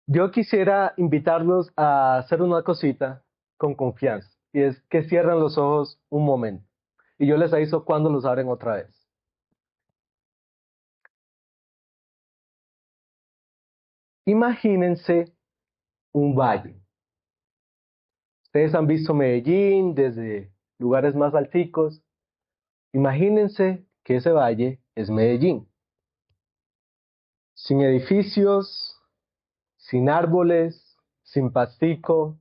Yo quisiera invitarlos a hacer una cosita con confianza, y es que cierren los ojos un momento. Y yo les aviso cuando los abren otra vez. Imagínense un valle. Ustedes han visto Medellín desde lugares más alticos. Imagínense que ese valle es Medellín. Sin edificios, sin árboles, sin pastico,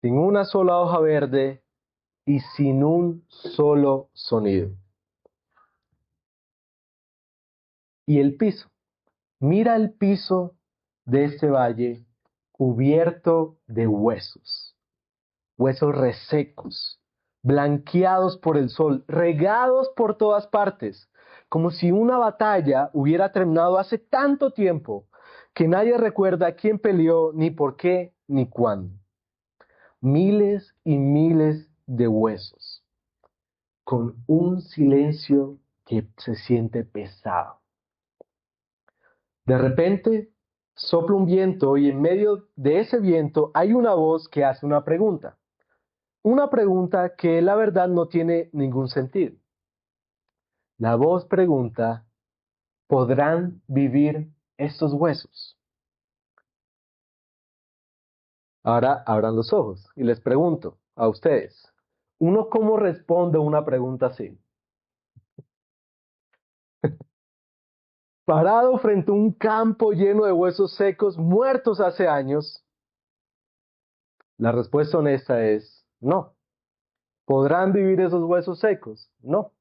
sin una sola hoja verde y sin un solo sonido. Y el piso. Mira el piso de este valle cubierto de huesos, huesos resecos, blanqueados por el sol, regados por todas partes, como si una batalla hubiera terminado hace tanto tiempo que nadie recuerda quién peleó, ni por qué, ni cuándo. Miles y miles de huesos, con un silencio que se siente pesado. De repente sopla un viento y en medio de ese viento hay una voz que hace una pregunta. Una pregunta que la verdad no tiene ningún sentido. La voz pregunta, ¿podrán vivir estos huesos? Ahora abran los ojos y les pregunto a ustedes, ¿uno cómo responde a una pregunta así? Parado frente a un campo lleno de huesos secos muertos hace años, la respuesta honesta es no. ¿Podrán vivir esos huesos secos? No.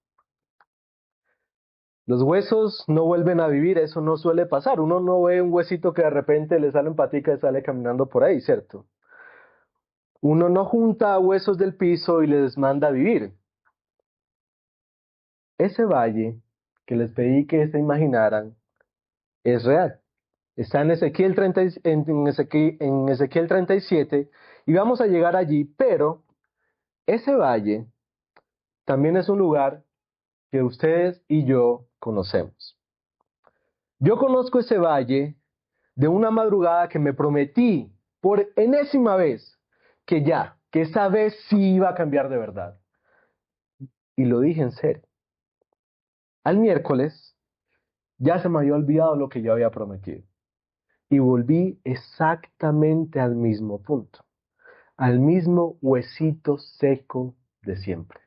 Los huesos no vuelven a vivir, eso no suele pasar. Uno no ve un huesito que de repente le sale en patica y sale caminando por ahí, ¿cierto? Uno no junta huesos del piso y les manda a vivir. Ese valle que les pedí que se imaginaran es real. Está en Ezequiel 30, en Ezequiel 37 y vamos a llegar allí, pero ese valle también es un lugar que ustedes y yo conocemos. Yo conozco ese valle de una madrugada que me prometí por enésima vez que esa vez sí iba a cambiar de verdad. Y lo dije en serio. Al miércoles ya se me había olvidado lo que yo había prometido. Y volví exactamente al mismo punto, al mismo huesito seco de siempre.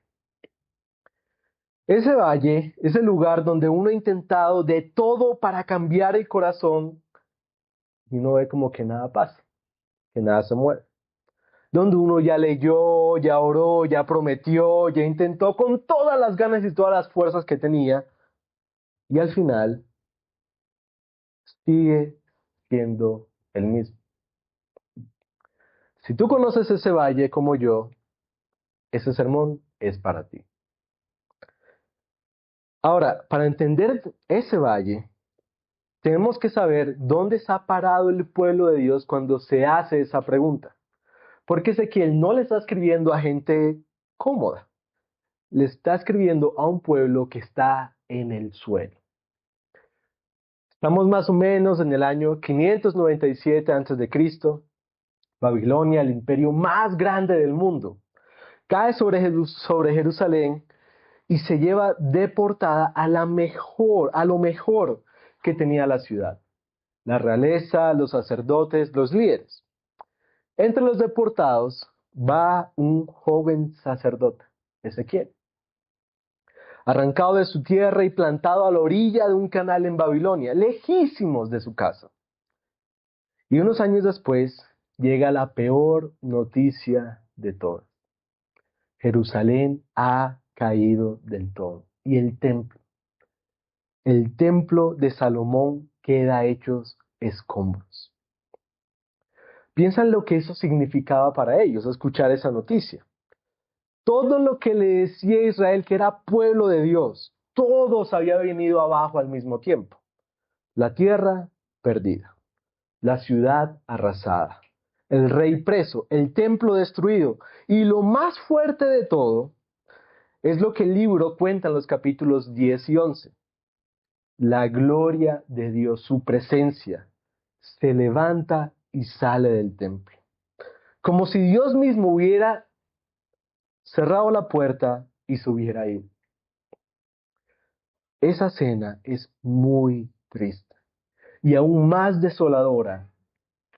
Ese valle es el lugar donde uno ha intentado de todo para cambiar el corazón y uno ve como que nada pasa, que nada se mueve. Donde uno ya leyó, ya oró, ya prometió, ya intentó con todas las ganas y todas las fuerzas que tenía, y al final sigue siendo el mismo. Si tú conoces ese valle como yo, ese sermón es para ti. Ahora, para entender ese valle, tenemos que saber dónde está parado el pueblo de Dios cuando se hace esa pregunta. Porque Ezequiel no le está escribiendo a gente cómoda, le está escribiendo a un pueblo que está en el suelo. Estamos más o menos en el año 597 a.C. Babilonia, el imperio más grande del mundo, cae sobre Jerusalén y se lleva deportada a lo mejor que tenía la ciudad. La realeza, los sacerdotes, los líderes. Entre los deportados va un joven sacerdote, Ezequiel, arrancado de su tierra y plantado a la orilla de un canal en Babilonia, lejísimos de su casa. Y unos años después llega la peor noticia de todas. Jerusalén ha caído del todo. Y el templo de Salomón queda hecho escombros. Piensa en lo que eso significaba para ellos, escuchar esa noticia. Todo lo que le decía a Israel que era pueblo de Dios, todos había venido abajo al mismo tiempo. La tierra perdida, la ciudad arrasada, el rey preso, el templo destruido. Y lo más fuerte de todo es lo que el libro cuenta en los capítulos 10 y 11. la gloria de Dios, su presencia, se levanta y sale del templo. Como si Dios mismo hubiera cerrado la puerta y se hubiera ido. Esa escena es muy triste y aún más desoladora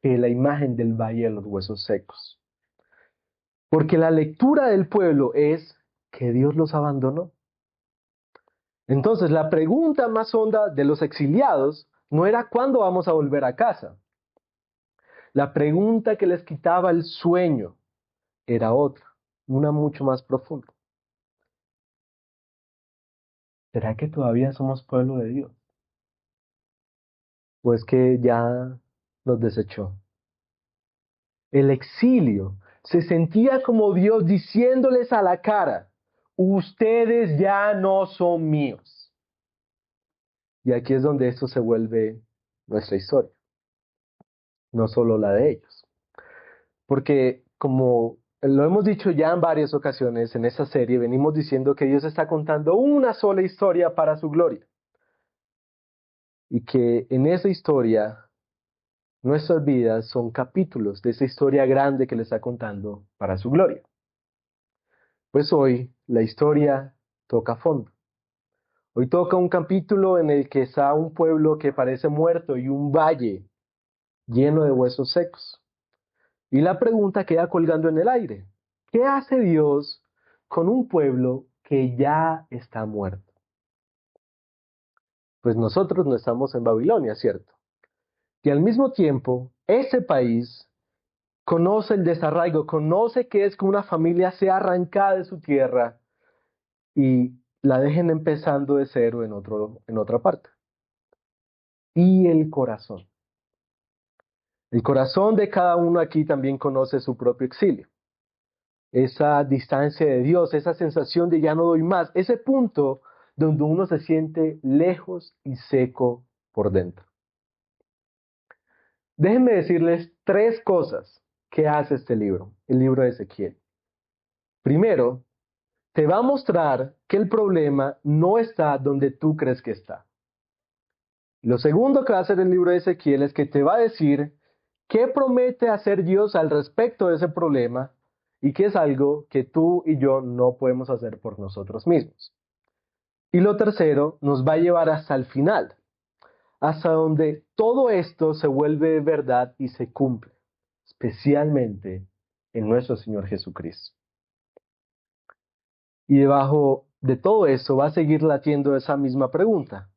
que la imagen del Valle de los Huesos Secos. Porque la lectura del pueblo es que Dios los abandonó. Entonces, la pregunta más honda de los exiliados no era cuándo vamos a volver a casa. La pregunta que les quitaba el sueño era otra, una mucho más profunda. ¿Será que todavía somos pueblo de Dios? ¿O es que ya nos desechó? El exilio se sentía como Dios diciéndoles a la cara, ustedes ya no son míos. Y aquí es donde esto se vuelve nuestra historia, no solo la de ellos. Porque como lo hemos dicho ya en varias ocasiones en esta serie, venimos diciendo que Dios está contando una sola historia para su gloria. Y que en esa historia, nuestras vidas son capítulos de esa historia grande que le está contando para su gloria. Pues hoy la historia toca fondo. Hoy toca un capítulo en el que está un pueblo que parece muerto y un valle lleno de huesos secos. Y la pregunta queda colgando en el aire. ¿Qué hace Dios con un pueblo que ya está muerto? Pues nosotros no estamos en Babilonia, ¿cierto? Y al mismo tiempo, ese país conoce el desarraigo, conoce que es que una familia sea arrancada de su tierra y la dejen empezando de cero en otra parte. Y el corazón. El corazón de cada uno aquí también conoce su propio exilio. Esa distancia de Dios, esa sensación de ya no doy más, ese punto donde uno se siente lejos y seco por dentro. Déjenme decirles tres cosas que hace este libro, el libro de Ezequiel. Primero, te va a mostrar que el problema no está donde tú crees que está. Lo segundo que va a hacer el libro de Ezequiel es que te va a decir qué promete hacer Dios al respecto de ese problema y que es algo que tú y yo no podemos hacer por nosotros mismos. Y lo tercero nos va a llevar hasta el final, hasta donde todo esto se vuelve verdad y se cumple, especialmente en nuestro Señor Jesucristo. Y debajo de todo eso va a seguir latiendo esa misma pregunta.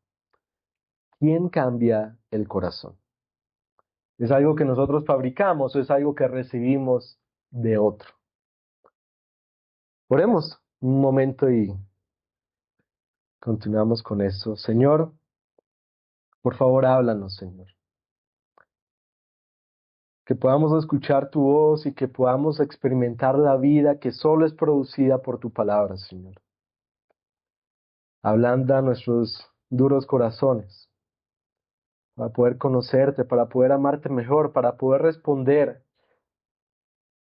¿Quién cambia el corazón? ¿Es algo que nosotros fabricamos o es algo que recibimos de otro? Oremos un momento y continuamos con eso. Señor, por favor, háblanos, Señor. Que podamos escuchar tu voz y que podamos experimentar la vida que solo es producida por tu palabra, Señor. Ablanda nuestros duros corazones para poder conocerte, para poder amarte mejor, para poder responder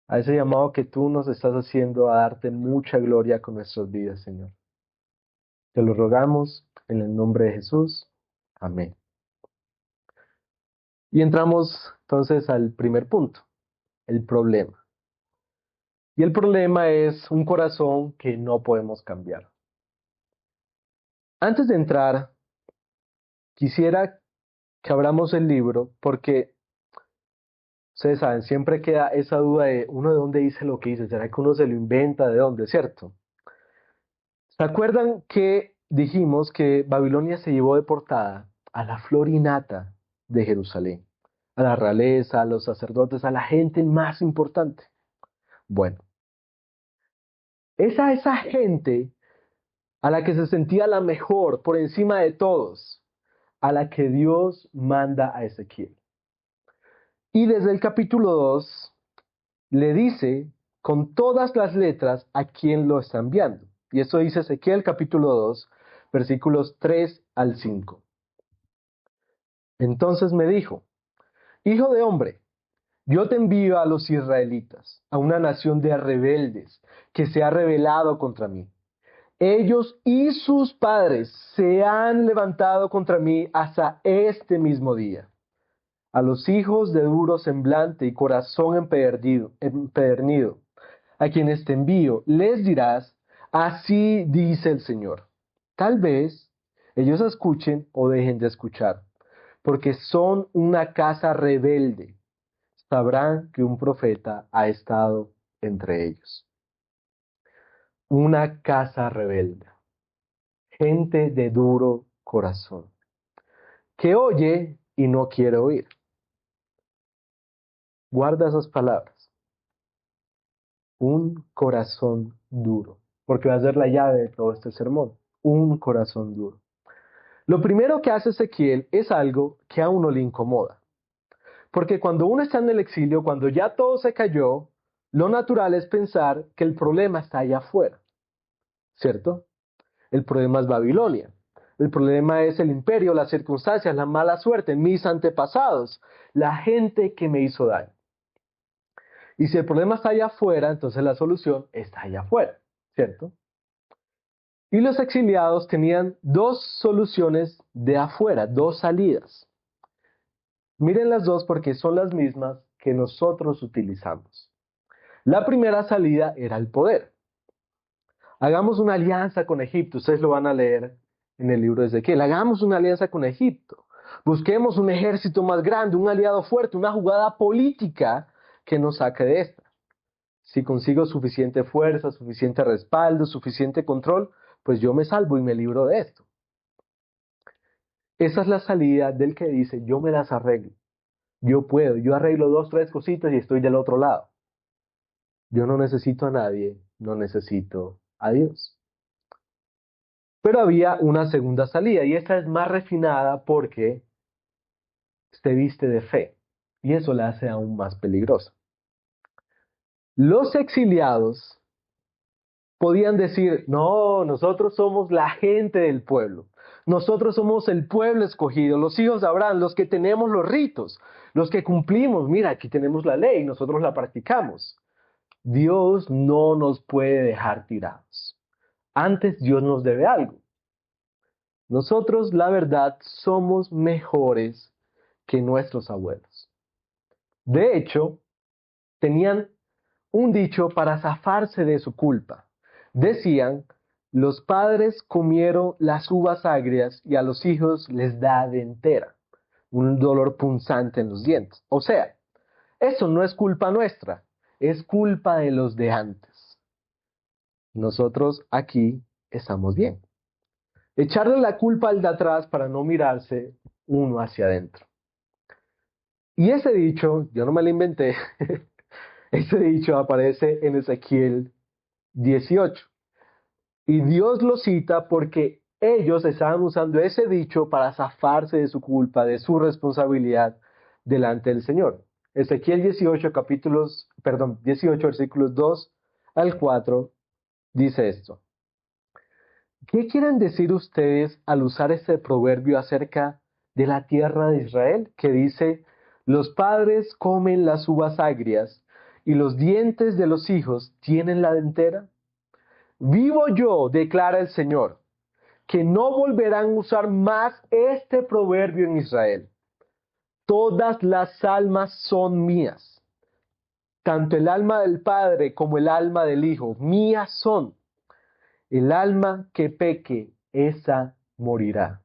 a ese llamado que tú nos estás haciendo a darte mucha gloria con nuestras vidas, Señor. Te lo rogamos en el nombre de Jesús. Amén. Y entramos entonces al primer punto, el problema. Y el problema es un corazón que no podemos cambiar. Antes de entrar, quisiera que abramos el libro porque, ustedes saben, siempre queda esa duda de uno de dónde dice lo que dice. ¿Será que uno se lo inventa? ¿De dónde? ¿Cierto? ¿Se acuerdan que dijimos que Babilonia se llevó deportada a la flor y nata de Jerusalén? A la realeza, a los sacerdotes, a la gente más importante. Bueno, esa gente a la que se sentía la mejor por encima de todos, a la que Dios manda a Ezequiel. Y desde el capítulo 2 le dice con todas las letras a quién lo está enviando. Y eso dice Ezequiel capítulo 2, versículos 3 al 5. Entonces me dijo, hijo de hombre, yo te envío a los israelitas, a una nación de rebeldes que se ha rebelado contra mí. Ellos y sus padres se han levantado contra mí hasta este mismo día. A los hijos de duro semblante y corazón empedernido, a quienes te envío, les dirás, así dice el Señor. Tal vez ellos escuchen o dejen de escuchar, porque son una casa rebelde. Sabrán que un profeta ha estado entre ellos. Una casa rebelde, gente de duro corazón, que oye y no quiere oír. Guarda esas palabras. Un corazón duro, porque va a ser la llave de todo este sermón. Un corazón duro. Lo primero que hace Ezequiel es algo que a uno le incomoda. Porque cuando uno está en el exilio, cuando ya todo se cayó, lo natural es pensar que el problema está allá afuera, ¿cierto? El problema es Babilonia. El problema es el imperio, las circunstancias, la mala suerte, mis antepasados, la gente que me hizo daño. Y si el problema está allá afuera, entonces la solución está allá afuera, ¿cierto? Y los exiliados tenían dos soluciones de afuera, dos salidas. Miren las dos porque son las mismas que nosotros utilizamos. La primera salida era el poder. Hagamos una alianza con Egipto, ustedes lo van a leer en el libro de Ezequiel. Hagamos una alianza con Egipto. Busquemos un ejército más grande, un aliado fuerte, una jugada política que nos saque de esta. Si consigo suficiente fuerza, suficiente respaldo, suficiente control, pues yo me salvo y me libro de esto. Esa es la salida del que dice, yo me las arreglo. Yo puedo, yo arreglo dos, tres cositas y estoy del otro lado. Yo no necesito a nadie, no necesito a Dios. Pero había una segunda salida y esta es más refinada porque se viste de fe y eso la hace aún más peligrosa. Los exiliados podían decir, no, nosotros somos la gente del pueblo. Nosotros somos el pueblo escogido, los hijos de Abraham, los que tenemos los ritos, los que cumplimos. Mira, aquí tenemos la ley, nosotros la practicamos. Dios no nos puede dejar tirados. Antes Dios nos debe algo. Nosotros, la verdad, somos mejores que nuestros abuelos. De hecho, tenían un dicho para zafarse de su culpa. Decían, los padres comieron las uvas agrias y a los hijos les da dentera, un dolor punzante en los dientes. O sea, eso no es culpa nuestra, es culpa de los de antes. Nosotros aquí estamos bien. Echarle la culpa al de atrás para no mirarse uno hacia adentro. Y ese dicho, yo no me lo inventé, ese dicho aparece en Ezequiel 18. Y Dios lo cita porque ellos estaban usando ese dicho para zafarse de su culpa, de su responsabilidad delante del Señor. Ezequiel 18 versículos 2 al 4 dice esto. ¿Qué quieren decir ustedes al usar este proverbio acerca de la tierra de Israel? Que dice, los padres comen las uvas agrias y los dientes de los hijos tienen la dentera. Vivo yo, declara el Señor, que no volverán a usar más este proverbio en Israel. Todas las almas son mías, tanto el alma del Padre como el alma del Hijo, mías son. El alma que peque, esa morirá.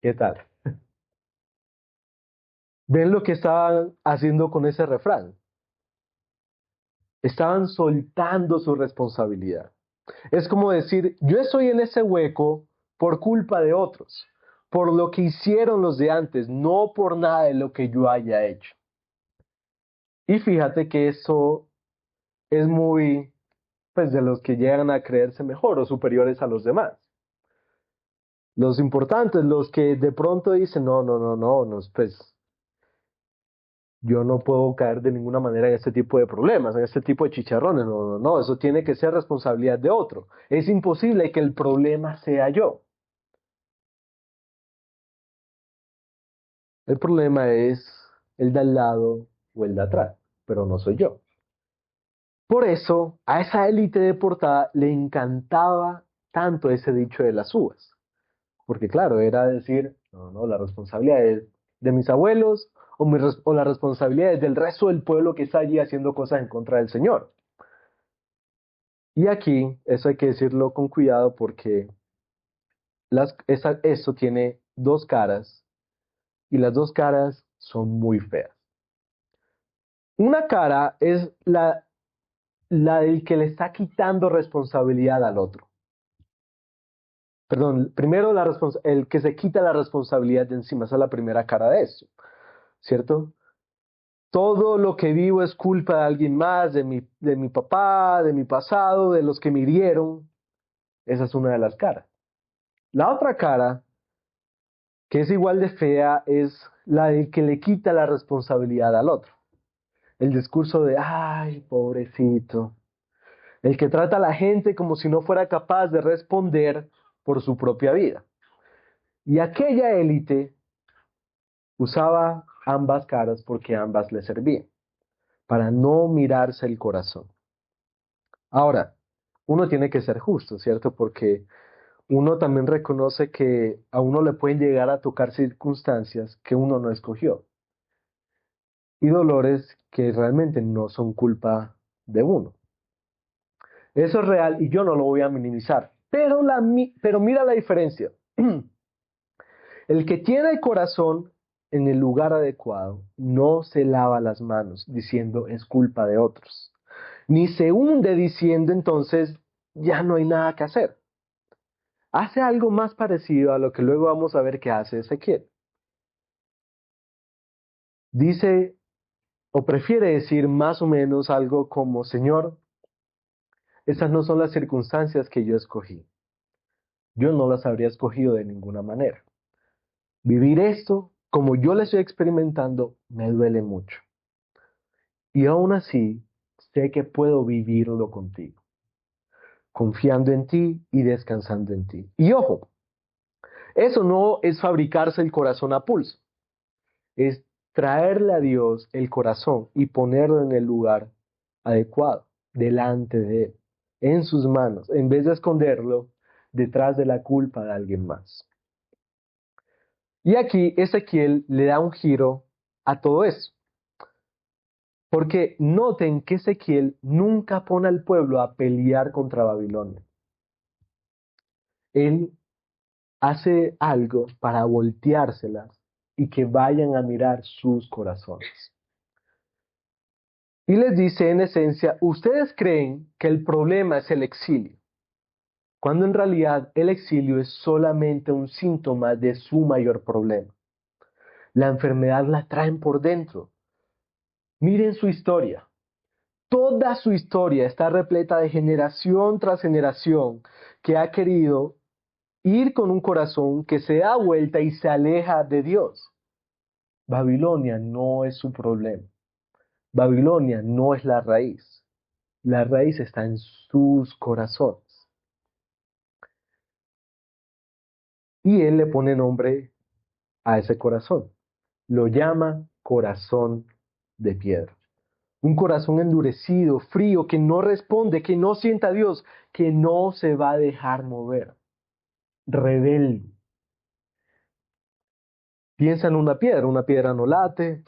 ¿Qué tal? ¿Ven lo que estaban haciendo con ese refrán? Estaban soltando su responsabilidad. Es como decir, yo estoy en ese hueco por culpa de otros, por lo que hicieron los de antes, no por nada de lo que yo haya hecho. Y fíjate que eso es muy, pues, de los que llegan a creerse mejor o superiores a los demás. Los importantes, los que de pronto dicen, no, pues yo no puedo caer de ninguna manera en este tipo de problemas, en este tipo de chicharrones. No, eso tiene que ser responsabilidad de otro. Es imposible que el problema sea yo. El problema es el de al lado o el de atrás, pero no soy yo. Por eso, a esa élite deportada le encantaba tanto ese dicho de las uvas. Porque claro, era decir, no, no, la responsabilidad es de mis abuelos o la responsabilidad es del resto del pueblo que está allí haciendo cosas en contra del Señor. Y aquí, eso hay que decirlo con cuidado porque esto tiene dos caras y las dos caras son muy feas. Una cara es la del que le está quitando responsabilidad al otro. Perdón, primero el que se quita la responsabilidad de encima, esa es la primera cara de esto, ¿cierto? Todo lo que vivo es culpa de alguien más, de mi papá, de mi pasado, de los que me hirieron. Esa es una de las caras. La otra cara, que es igual de fea, es la del que le quita la responsabilidad al otro. El discurso de, ay, pobrecito. El que trata a la gente como si no fuera capaz de responder por su propia vida. Y aquella élite usaba ambas caras porque ambas le servían, para no mirarse el corazón. Ahora, uno tiene que ser justo, ¿cierto? Porque uno también reconoce que a uno le pueden llegar a tocar circunstancias que uno no escogió y dolores que realmente no son culpa de uno. Eso es real y yo no lo voy a minimizar. Pero mira la diferencia. El que tiene el corazón en el lugar adecuado no se lava las manos diciendo es culpa de otros, ni se hunde diciendo entonces ya no hay nada que hacer. Hace algo más parecido a lo que luego vamos a ver que hace Ezequiel. Dice o prefiere decir más o menos algo como, Señor, esas no son las circunstancias que yo escogí. Yo no las habría escogido de ninguna manera. Vivir esto, como yo lo estoy experimentando, me duele mucho. Y aún así, sé que puedo vivirlo contigo, confiando en ti y descansando en ti. Y ojo, eso no es fabricarse el corazón a pulso, es traerle a Dios el corazón y ponerlo en el lugar adecuado, delante de Él, en sus manos, en vez de esconderlo detrás de la culpa de alguien más. Y aquí Ezequiel le da un giro a todo eso. Porque noten que Ezequiel nunca pone al pueblo a pelear contra Babilonia. Él hace algo para volteárselas y que vayan a mirar sus corazones. Y les dice en esencia, ustedes creen que el problema es el exilio, cuando en realidad el exilio es solamente un síntoma de su mayor problema. La enfermedad la traen por dentro. Miren su historia. Toda su historia está repleta de generación tras generación que ha querido ir con un corazón que se da vuelta y se aleja de Dios. Babilonia no es su problema. Babilonia no es la raíz. La raíz está en sus corazones. Y él le pone nombre a ese corazón. Lo llama corazón de piedra. Un corazón endurecido, frío, que no responde, que no sienta a Dios, que no se va a dejar mover. Rebelde. Piensa en una piedra no late,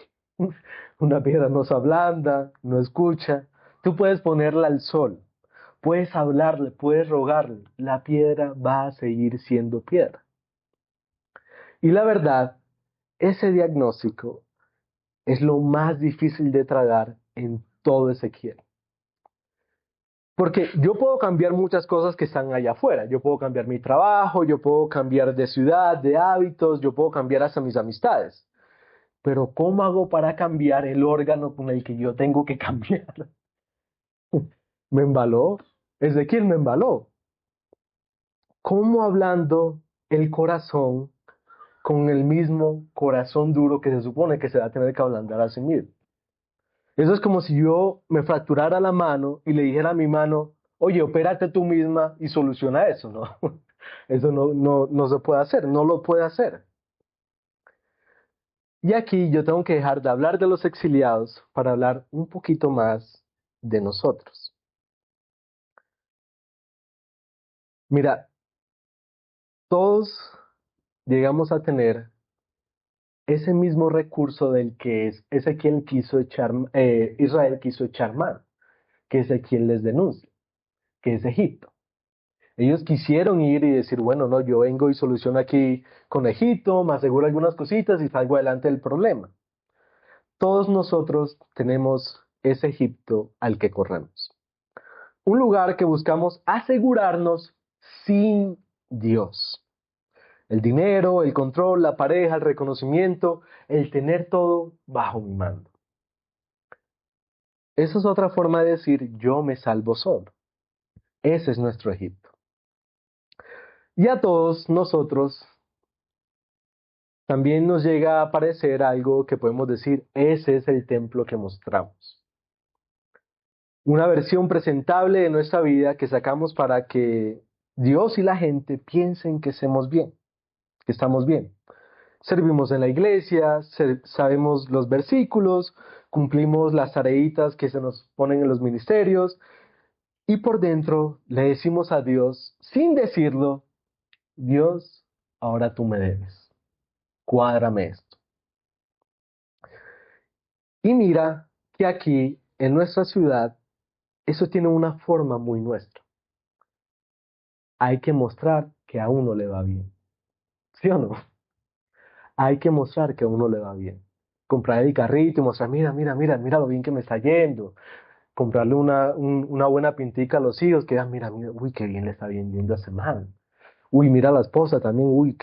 una piedra no se ablanda, no escucha. Tú puedes ponerla al sol, puedes hablarle, puedes rogarle, la piedra va a seguir siendo piedra. Y la verdad, ese diagnóstico es lo más difícil de tragar en todo Ezequiel. Porque yo puedo cambiar muchas cosas que están allá afuera. Yo puedo cambiar mi trabajo, yo puedo cambiar de ciudad, de hábitos, yo puedo cambiar hasta mis amistades. Pero ¿cómo hago para cambiar el órgano con el que yo tengo que cambiar? Me embaló. Ezequiel me embaló. ¿Cómo hablando el corazón con el mismo corazón duro que se supone que se va a tener que ablandar a sí mismo? Eso es como si yo me fracturara la mano y le dijera a mi mano, oye, opérate tú misma y soluciona eso, ¿no? Eso no se puede hacer, no lo puede hacer. Y aquí yo tengo que dejar de hablar de los exiliados para hablar un poquito más de nosotros. Mira, todos llegamos a tener ese mismo recurso del que Ezequiel quiso Israel quiso echar mano, que Ezequiel les denuncia, que es Egipto. Ellos quisieron ir y decir, bueno, no, yo vengo y soluciono aquí con Egipto, me aseguro algunas cositas y salgo adelante del problema. Todos nosotros tenemos ese Egipto al que corremos. Un lugar que buscamos asegurarnos sin Dios. El dinero, el control, la pareja, el reconocimiento, el tener todo bajo mi mando. Esa es otra forma de decir yo me salvo solo. Ese es nuestro Egipto. Y a todos nosotros también nos llega a aparecer algo que podemos decir, ese es el templo que mostramos. Una versión presentable de nuestra vida que sacamos para que Dios y la gente piensen que hacemos bien, que estamos bien. Servimos en la iglesia, sabemos los versículos, cumplimos las tareitas que se nos ponen en los ministerios y por dentro le decimos a Dios, sin decirlo, Dios, ahora tú me debes, cuádrame esto. Y mira que aquí en nuestra ciudad eso tiene una forma muy nuestra. Hay que mostrar que a uno le va bien, ¿sí o no? Hay que mostrar que a uno le va bien. Comprar el carrito y mostrar, mira lo bien que me está yendo. Comprarle una buena pintica a los hijos, que mira, uy, qué bien le está yendo a ese man. Uy, mira a la esposa también, uy,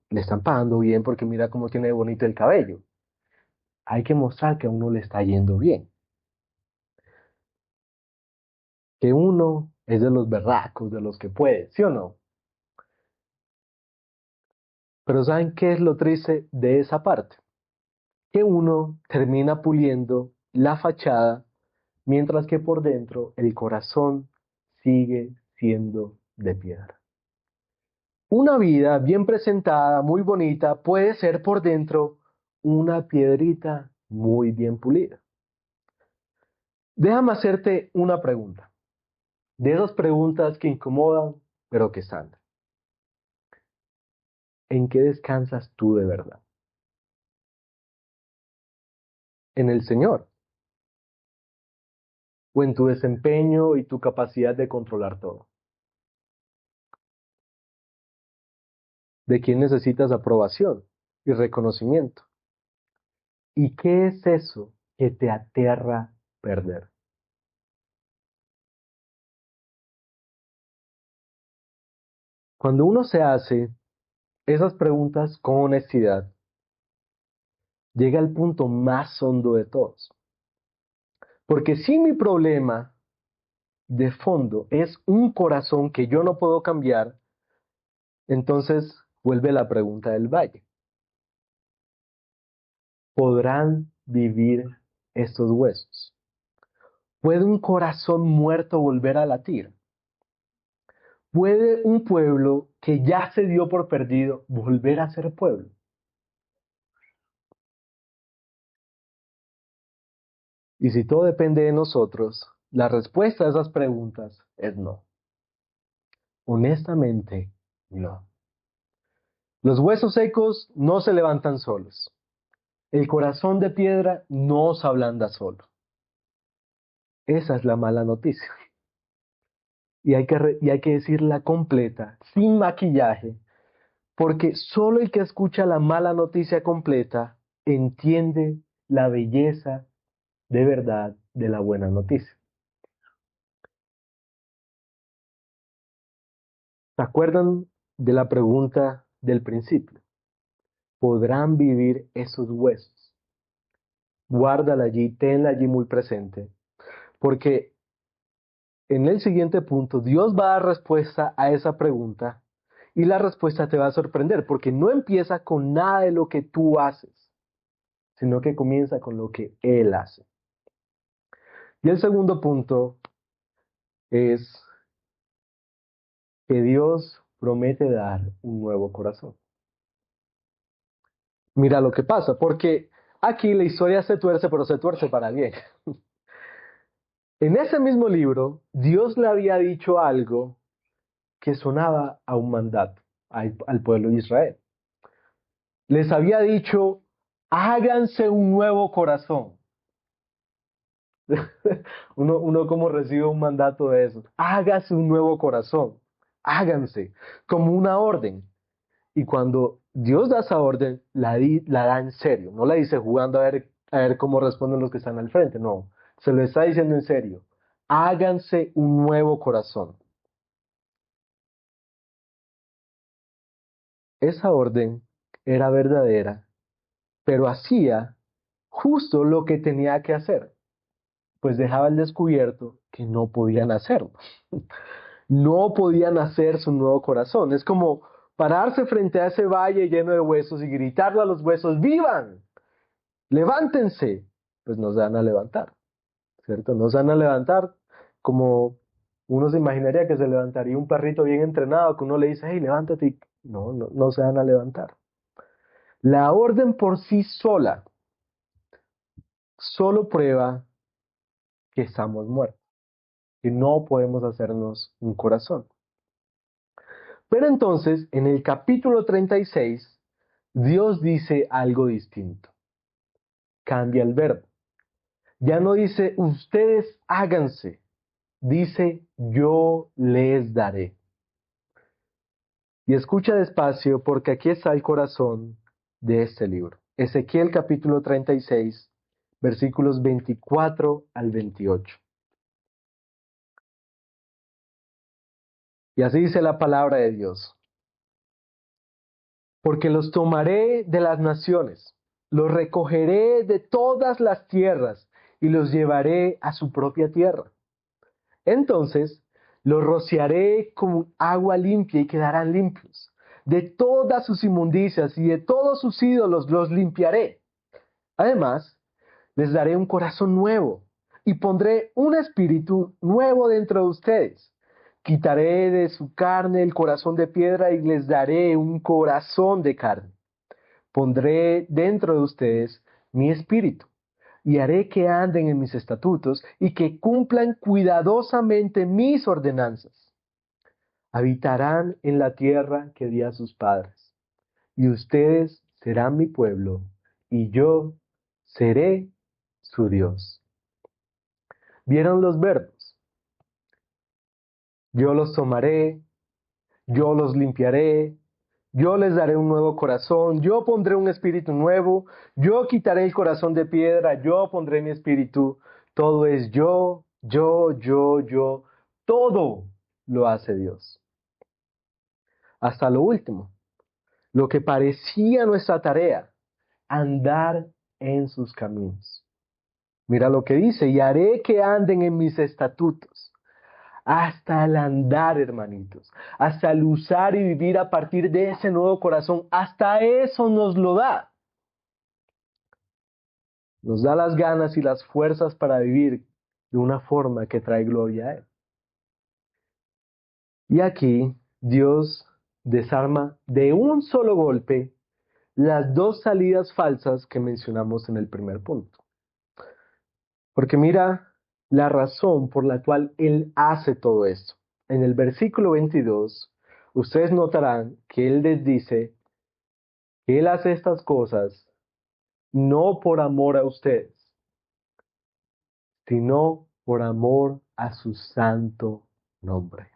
le están pagando bien porque mira cómo tiene bonito el cabello. Hay que mostrar que a uno le está yendo bien. Que uno es de los berracos, de los que puede, ¿sí o no? Pero ¿saben qué es lo triste de esa parte? Que uno termina puliendo la fachada, mientras que por dentro el corazón sigue siendo de piedra. Una vida bien presentada, muy bonita, puede ser por dentro una piedrita muy bien pulida. Déjame hacerte una pregunta, de esas preguntas que incomodan, pero que sanan. ¿En qué descansas tú de verdad? ¿En el Señor? ¿O en tu desempeño y tu capacidad de controlar todo? ¿De quién necesitas aprobación y reconocimiento? ¿Y qué es eso que te aterra perder? Cuando uno se hace esas preguntas con honestidad, llega al punto más hondo de todos. Porque si mi problema de fondo es un corazón que yo no puedo cambiar, entonces vuelve la pregunta del valle. ¿Podrán vivir estos huesos? ¿Puede un corazón muerto volver a latir? ¿Puede un pueblo que ya se dio por perdido volver a ser pueblo? Y si todo depende de nosotros, la respuesta a esas preguntas es no. Honestamente, no. Los huesos secos no se levantan solos. El corazón de piedra no se ablanda solo. Esa es la mala noticia. Y hay que decirla completa, sin maquillaje, porque solo el que escucha la mala noticia completa entiende la belleza de verdad de la buena noticia. ¿Se acuerdan de la pregunta del principio? ¿Podrán vivir esos huesos? Guárdala allí, tenla allí muy presente, porque en el siguiente punto Dios va a dar respuesta a esa pregunta y la respuesta te va a sorprender, porque no empieza con nada de lo que tú haces, sino que comienza con lo que Él hace. Y el segundo punto es que Dios promete dar un nuevo corazón. Mira lo que pasa, porque aquí la historia se tuerce, pero se tuerce para bien. En ese mismo libro, Dios le había dicho algo que sonaba a un mandato al pueblo de Israel. Les había dicho, háganse un nuevo corazón. Uno como recibe un mandato de eso, hágase un nuevo corazón, háganse, como una orden. Y cuando Dios da esa orden, la da en serio, no la dice jugando a ver cómo responden los que están al frente, no, se lo está diciendo en serio, háganse un nuevo corazón. Esa orden era verdadera, pero hacía justo lo que tenía que hacer, pues dejaba al descubierto que no podían hacerlo. No podían hacer su nuevo corazón. Es como pararse frente a ese valle lleno de huesos y gritarle a los huesos, ¡vivan! ¡Levántense! Pues no se van a levantar, ¿cierto? No se van a levantar como uno se imaginaría que se levantaría un perrito bien entrenado, que uno le dice, hey, levántate. No se van a levantar. La orden por sí sola solo prueba que estamos muertos, que no podemos hacernos un corazón. Pero entonces, en el capítulo 36, Dios dice algo distinto. Cambia el verbo. Ya no dice, ustedes háganse. Dice, yo les daré. Y escucha despacio porque aquí está el corazón de este libro. Ezequiel capítulo 36, versículos 24 al 28. Y así dice la palabra de Dios. Porque los tomaré de las naciones, los recogeré de todas las tierras y los llevaré a su propia tierra. Entonces los rociaré con agua limpia y quedarán limpios. De todas sus inmundicias y de todos sus ídolos los limpiaré. Además, les daré un corazón nuevo y pondré un espíritu nuevo dentro de ustedes. Quitaré de su carne el corazón de piedra y les daré un corazón de carne. Pondré dentro de ustedes mi espíritu y haré que anden en mis estatutos y que cumplan cuidadosamente mis ordenanzas. Habitarán en la tierra que di a sus padres, y ustedes serán mi pueblo, y yo seré su Dios. ¿Vieron los verbos? Yo los tomaré, yo los limpiaré, yo les daré un nuevo corazón, yo pondré un espíritu nuevo, yo quitaré el corazón de piedra, yo pondré mi espíritu. Todo es yo. Todo lo hace Dios. Hasta lo último, lo que parecía nuestra tarea, andar en sus caminos. Mira lo que dice, y haré que anden en mis estatutos. Hasta el andar, hermanitos, hasta el usar y vivir a partir de ese nuevo corazón, hasta eso nos lo da. Nos da las ganas y las fuerzas para vivir de una forma que trae gloria a Él. Y aquí Dios desarma de un solo golpe las dos salidas falsas que mencionamos en el primer punto. Porque mira la razón por la cual Él hace todo esto. En el versículo 22, ustedes notarán que Él les dice que Él hace estas cosas no por amor a ustedes, sino por amor a su santo nombre.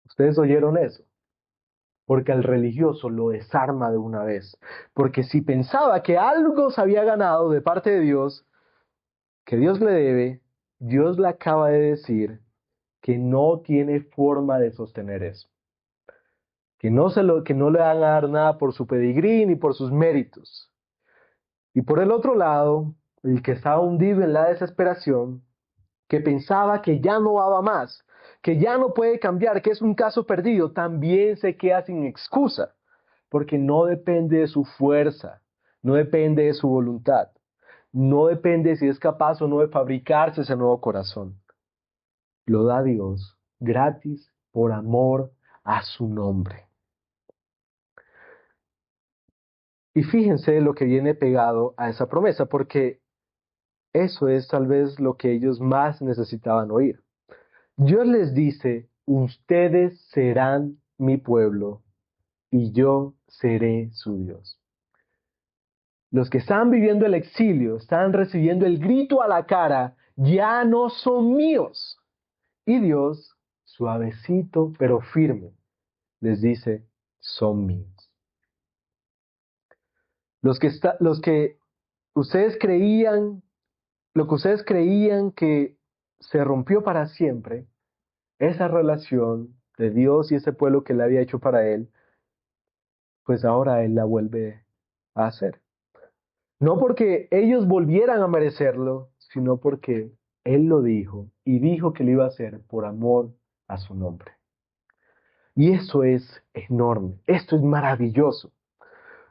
¿Ustedes oyeron eso? Porque al religioso lo desarma de una vez. Porque si pensaba que algo se había ganado de parte de Dios, que Dios le debe, Dios le acaba de decir que no tiene forma de sostener eso. Que no le van a dar nada por su pedigrí ni por sus méritos. Y por el otro lado, el que estaba hundido en la desesperación, que pensaba que ya no daba más, que ya no puede cambiar, que es un caso perdido, también se queda sin excusa, porque no depende de su fuerza, no depende de su voluntad, no depende si es capaz o no de fabricarse ese nuevo corazón. Lo da Dios gratis por amor a su nombre. Y fíjense lo que viene pegado a esa promesa, porque eso es tal vez lo que ellos más necesitaban oír. Dios les dice, ustedes serán mi pueblo y yo seré su Dios. Los que están viviendo el exilio, están recibiendo el grito a la cara, ya no son míos. Y Dios, suavecito pero firme, les dice, son míos. Los que ustedes creían, lo que ustedes creían que se rompió para siempre, esa relación de Dios y ese pueblo que Él había hecho para Él, pues ahora Él la vuelve a hacer. No porque ellos volvieran a merecerlo, sino porque Él lo dijo y dijo que lo iba a hacer por amor a su nombre. Y eso es enorme, esto es maravilloso.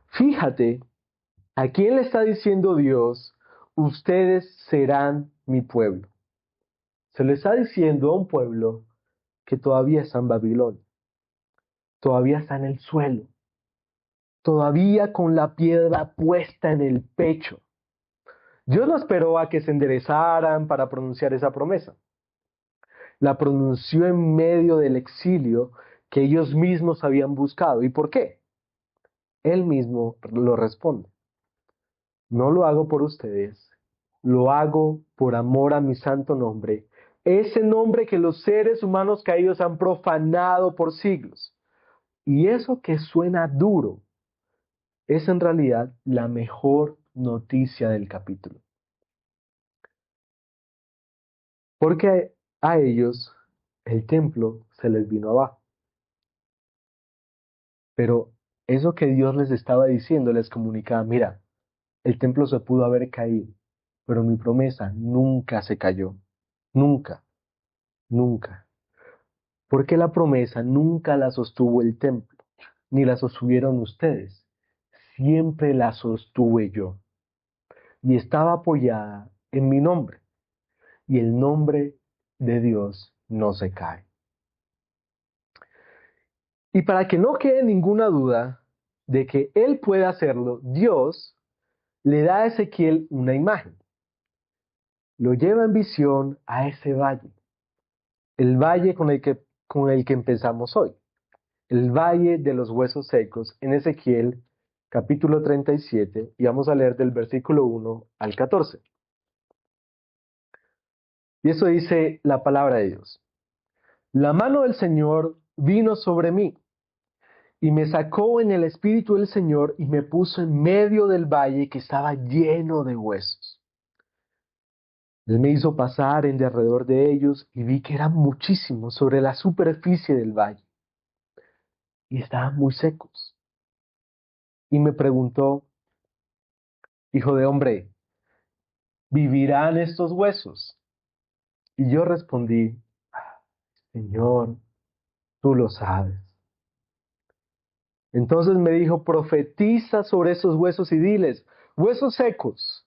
Fíjate, ¿a quién le está diciendo Dios? Ustedes serán mi pueblo. Se le está diciendo a un pueblo que todavía está en Babilonia, todavía está en el suelo, todavía con la piedra puesta en el pecho. Dios no esperó a que se enderezaran para pronunciar esa promesa. La pronunció en medio del exilio que ellos mismos habían buscado. ¿Y por qué? Él mismo lo responde. No lo hago por ustedes, lo hago por amor a mi santo nombre, ese nombre que los seres humanos caídos han profanado por siglos. Y eso que suena duro es en realidad la mejor noticia del capítulo. Porque a ellos el templo se les vino abajo. Pero eso que Dios les estaba diciendo les comunicaba, mira, el templo se pudo haber caído, pero mi promesa nunca se cayó. Nunca, nunca. Porque la promesa nunca la sostuvo el templo, ni la sostuvieron ustedes. Siempre la sostuve yo. Y estaba apoyada en mi nombre. Y el nombre de Dios no se cae. Y para que no quede ninguna duda de que Él puede hacerlo, Dios le da a Ezequiel una imagen. Lo lleva en visión a ese valle. El valle con el que empezamos hoy. El valle de los huesos secos en Ezequiel capítulo 37 y vamos a leer del versículo 1 al 14. Y eso dice la palabra de Dios. La mano del Señor vino sobre mí y me sacó en el espíritu del Señor y me puso en medio del valle que estaba lleno de huesos. Él me hizo pasar en derredor de ellos y vi que eran muchísimos sobre la superficie del valle y estaban muy secos. Y me preguntó, hijo de hombre, ¿vivirán estos huesos? Y yo respondí, Señor, tú lo sabes. Entonces me dijo, profetiza sobre esos huesos y diles, huesos secos,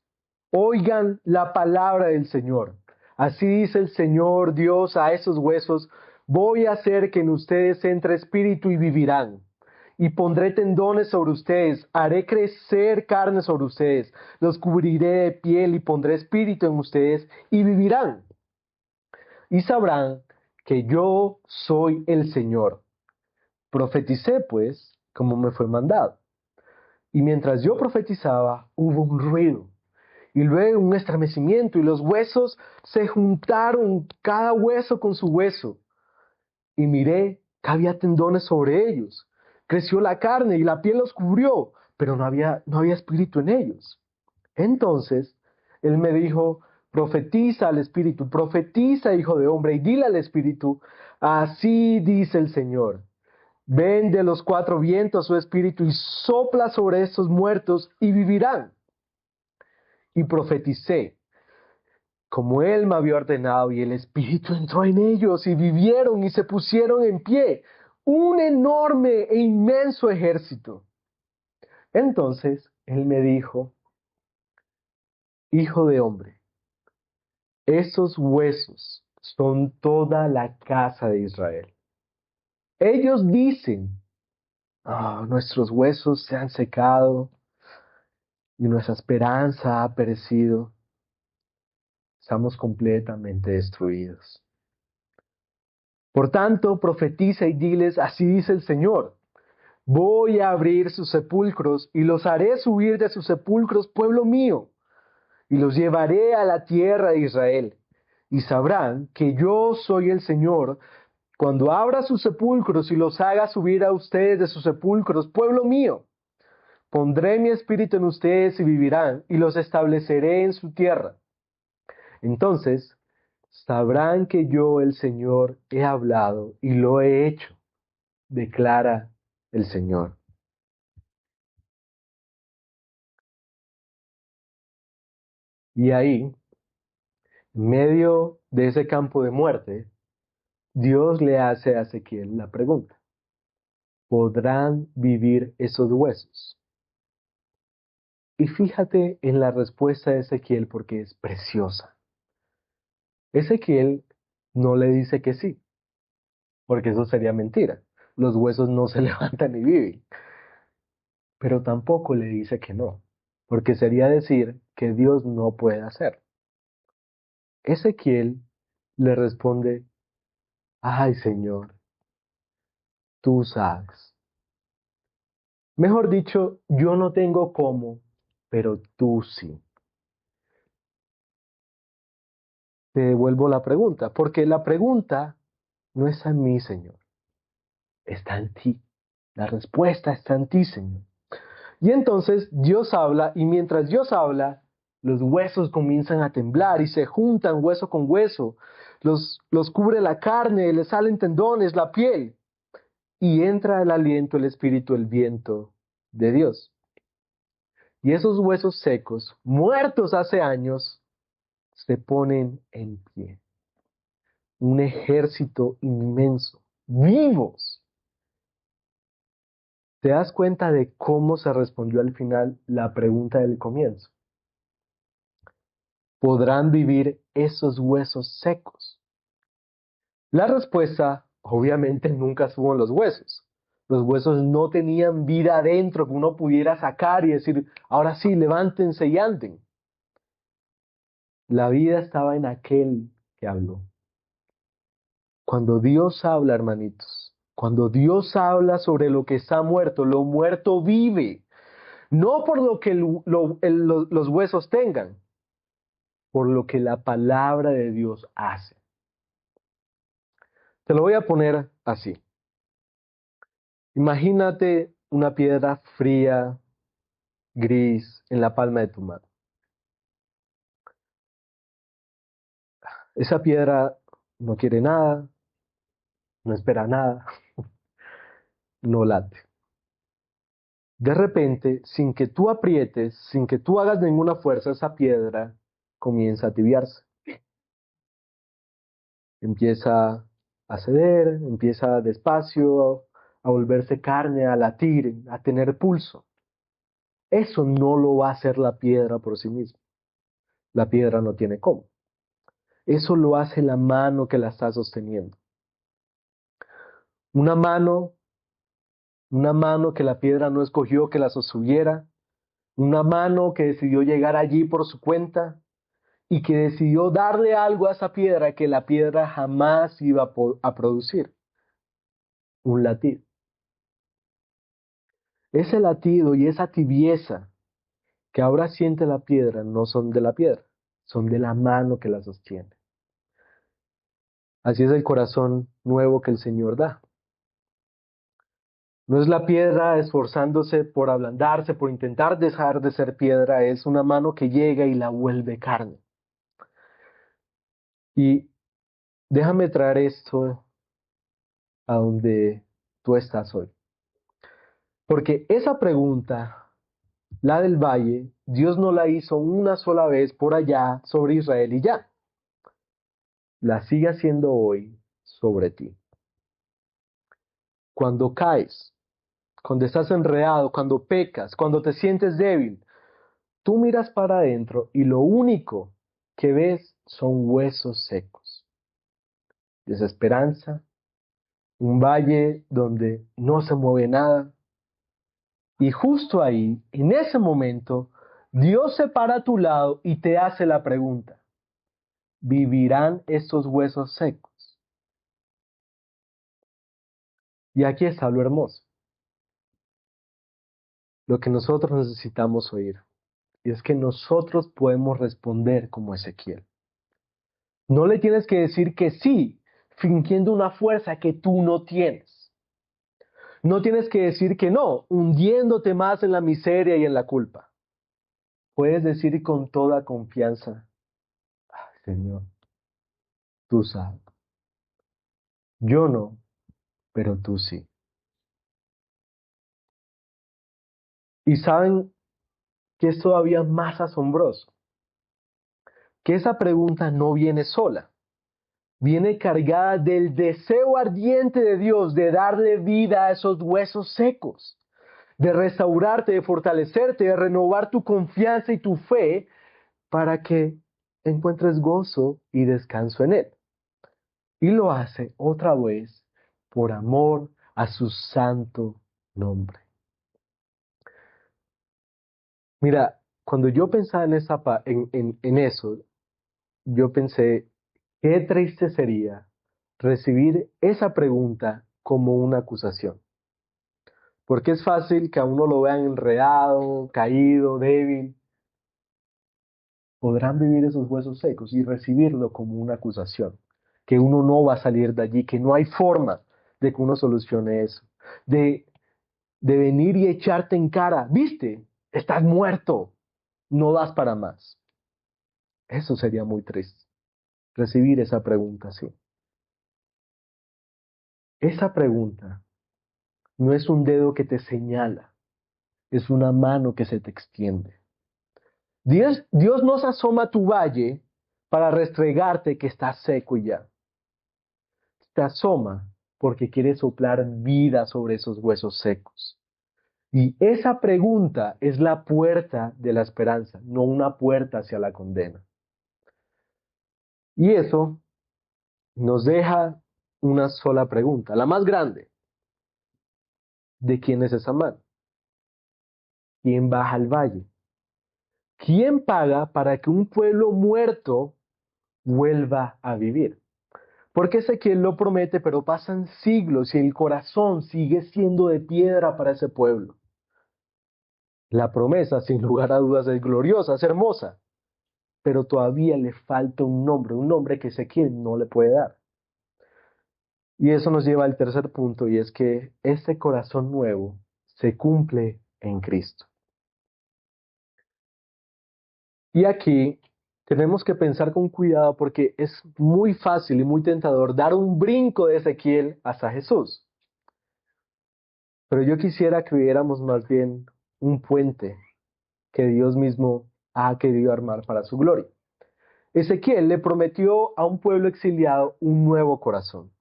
oigan la palabra del Señor. Así dice el Señor Dios a esos huesos, voy a hacer que en ustedes entre espíritu y vivirán. Y pondré tendones sobre ustedes, haré crecer carne sobre ustedes, los cubriré de piel y pondré espíritu en ustedes y vivirán. Y sabrán que yo soy el Señor. Profeticé, pues, como me fue mandado. Y mientras yo profetizaba, hubo un ruido, y luego un estremecimiento, y los huesos se juntaron, cada hueso con su hueso. Y miré que había tendones sobre ellos. Creció la carne y la piel los cubrió, pero no había espíritu en ellos. Entonces, él me dijo, profetiza al espíritu, profetiza, hijo de hombre, y dile al espíritu, así dice el Señor. Ven de los cuatro vientos su espíritu y sopla sobre estos muertos y vivirán. Y profeticé, como él me había ordenado, y el espíritu entró en ellos y vivieron y se pusieron en pie, un enorme e inmenso ejército. Entonces él me dijo, hijo de hombre, esos huesos son toda la casa de Israel. Ellos dicen, nuestros huesos se han secado y nuestra esperanza ha perecido. Estamos completamente destruidos. Por tanto, profetiza y diles, así dice el Señor. Voy a abrir sus sepulcros y los haré subir de sus sepulcros, pueblo mío, y los llevaré a la tierra de Israel. Y sabrán que yo soy el Señor cuando abra sus sepulcros y los haga subir a ustedes de sus sepulcros, pueblo mío. Pondré mi espíritu en ustedes y vivirán, y los estableceré en su tierra. Entonces sabrán que yo, el Señor, he hablado y lo he hecho, declara el Señor. Y ahí, en medio de ese campo de muerte, Dios le hace a Ezequiel la pregunta: ¿podrán vivir esos huesos? Y fíjate en la respuesta de Ezequiel porque es preciosa. Ezequiel no le dice que sí, porque eso sería mentira. Los huesos no se levantan y viven. Pero tampoco le dice que no, porque sería decir que Dios no puede hacer. Ezequiel le responde: ay, Señor, tú sabes. Mejor dicho, yo no tengo cómo, pero tú sí. Te devuelvo la pregunta, porque la pregunta no está en mí, Señor, está en ti. La respuesta está en ti, Señor. Y entonces Dios habla, y mientras Dios habla, los huesos comienzan a temblar y se juntan hueso con hueso. Los cubre la carne, les salen tendones, la piel. Y entra el aliento, el espíritu, el viento de Dios. Y esos huesos secos, muertos hace años, se ponen en pie. Un ejército inmenso, vivos. ¿Te das cuenta de cómo se respondió al final la pregunta del comienzo? ¿Podrán vivir esos huesos secos? La respuesta, obviamente, nunca estuvo en los huesos. Los huesos no tenían vida adentro que uno pudiera sacar y decir, ahora sí, levántense y anden. La vida estaba en aquel que habló. Cuando Dios habla, hermanitos, cuando Dios habla sobre lo que está muerto, lo muerto vive. No por lo que los huesos tengan, por lo que la palabra de Dios hace. Te lo voy a poner así. Imagínate una piedra fría, gris, en la palma de tu mano. Esa piedra no quiere nada, no espera nada, no late. De repente, sin que tú aprietes, sin que tú hagas ninguna fuerza, esa piedra comienza a tibiarse. Empieza a ceder, empieza despacio a volverse carne, a latir, a tener pulso. Eso no lo va a hacer la piedra por sí misma. La piedra no tiene cómo. Eso lo hace la mano que la está sosteniendo. Una mano, una mano que la piedra no escogió que la sostuviera, una mano que decidió llegar allí por su cuenta y que decidió darle algo a esa piedra que la piedra jamás iba a producir, un latido. Ese latido y esa tibieza que ahora siente la piedra no son de la piedra, son de la mano que la sostiene. Así es el corazón nuevo que el Señor da. No es la piedra esforzándose por ablandarse, por intentar dejar de ser piedra, es una mano que llega y la vuelve carne. Y déjame traer esto a donde tú estás hoy. Porque esa pregunta, la del valle, Dios no la hizo una sola vez por allá sobre Israel y ya. La sigue haciendo hoy sobre ti. Cuando caes, cuando estás enredado, cuando pecas, cuando te sientes débil, tú miras para adentro y lo único que ves son huesos secos, desesperanza, un valle donde no se mueve nada. Y justo ahí, en ese momento, Dios se para a tu lado y te hace la pregunta: ¿vivirán estos huesos secos? Y aquí está lo hermoso, lo que nosotros necesitamos oír. Y es que nosotros podemos responder como Ezequiel. No le tienes que decir que sí, fingiendo una fuerza que tú no tienes. No tienes que decir que no, hundiéndote más en la miseria y en la culpa. Puedes decir con toda confianza, "Ay, Señor, tú sabes. Yo no, pero tú sí". Y saben que es todavía más asombroso, que esa pregunta no viene sola, viene cargada del deseo ardiente de Dios de darle vida a esos huesos secos, de restaurarte, de fortalecerte, de renovar tu confianza y tu fe para que encuentres gozo y descanso en Él. Y lo hace otra vez por amor a su santo nombre. Mira, cuando yo pensaba en, en eso, yo pensé, qué triste sería recibir esa pregunta como una acusación. Porque es fácil que a uno lo vean enredado, caído, débil. Podrán vivir esos huesos secos y recibirlo como una acusación. Que uno no va a salir de allí, que no hay forma de que uno solucione eso. De, de venir y echarte en cara, ¿viste? Estás muerto, no das para más. Eso sería muy triste, recibir esa pregunta así. Esa pregunta no es un dedo que te señala, es una mano que se te extiende. Dios no se asoma a tu valle para restregarte que estás seco y ya. Se asoma porque quiere soplar vida sobre esos huesos secos. Y esa pregunta es la puerta de la esperanza, no una puerta hacia la condena. Y eso nos deja una sola pregunta, la más grande. ¿De quién es esa mano? ¿Quién baja al valle? ¿Quién paga para que un pueblo muerto vuelva a vivir? Porque Ezequiel lo promete, pero pasan siglos y el corazón sigue siendo de piedra para ese pueblo. La promesa, sin lugar a dudas, es gloriosa, es hermosa, pero todavía le falta un nombre que Ezequiel no le puede dar. Y eso nos lleva al tercer punto, y es que este corazón nuevo se cumple en Cristo. Y aquí tenemos que pensar con cuidado porque es muy fácil y muy tentador dar un brinco de Ezequiel hasta Jesús. Pero yo quisiera que viéramos más bien un puente que Dios mismo ha querido armar para su gloria. Ezequiel le prometió a un pueblo exiliado un nuevo corazón,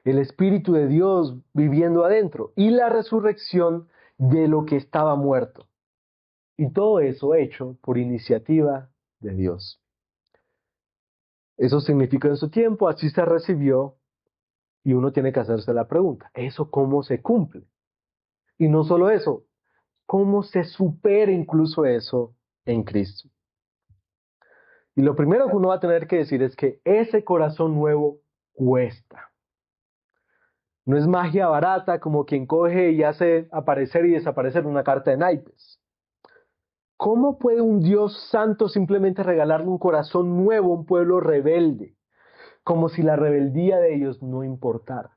el Espíritu de Dios viviendo adentro y la resurrección de lo que estaba muerto. Y todo eso hecho por iniciativa de Dios. Eso significó en su tiempo, así se recibió, y uno tiene que hacerse la pregunta, ¿eso cómo se cumple? Y no solo eso, ¿cómo se supera incluso eso en Cristo? Y lo primero que uno va a tener que decir es que ese corazón nuevo cuesta. No es magia barata como quien coge y hace aparecer y desaparecer una carta de naipes. ¿Cómo puede un Dios santo simplemente regalarle un corazón nuevo a un pueblo rebelde? Como si la rebeldía de ellos no importara.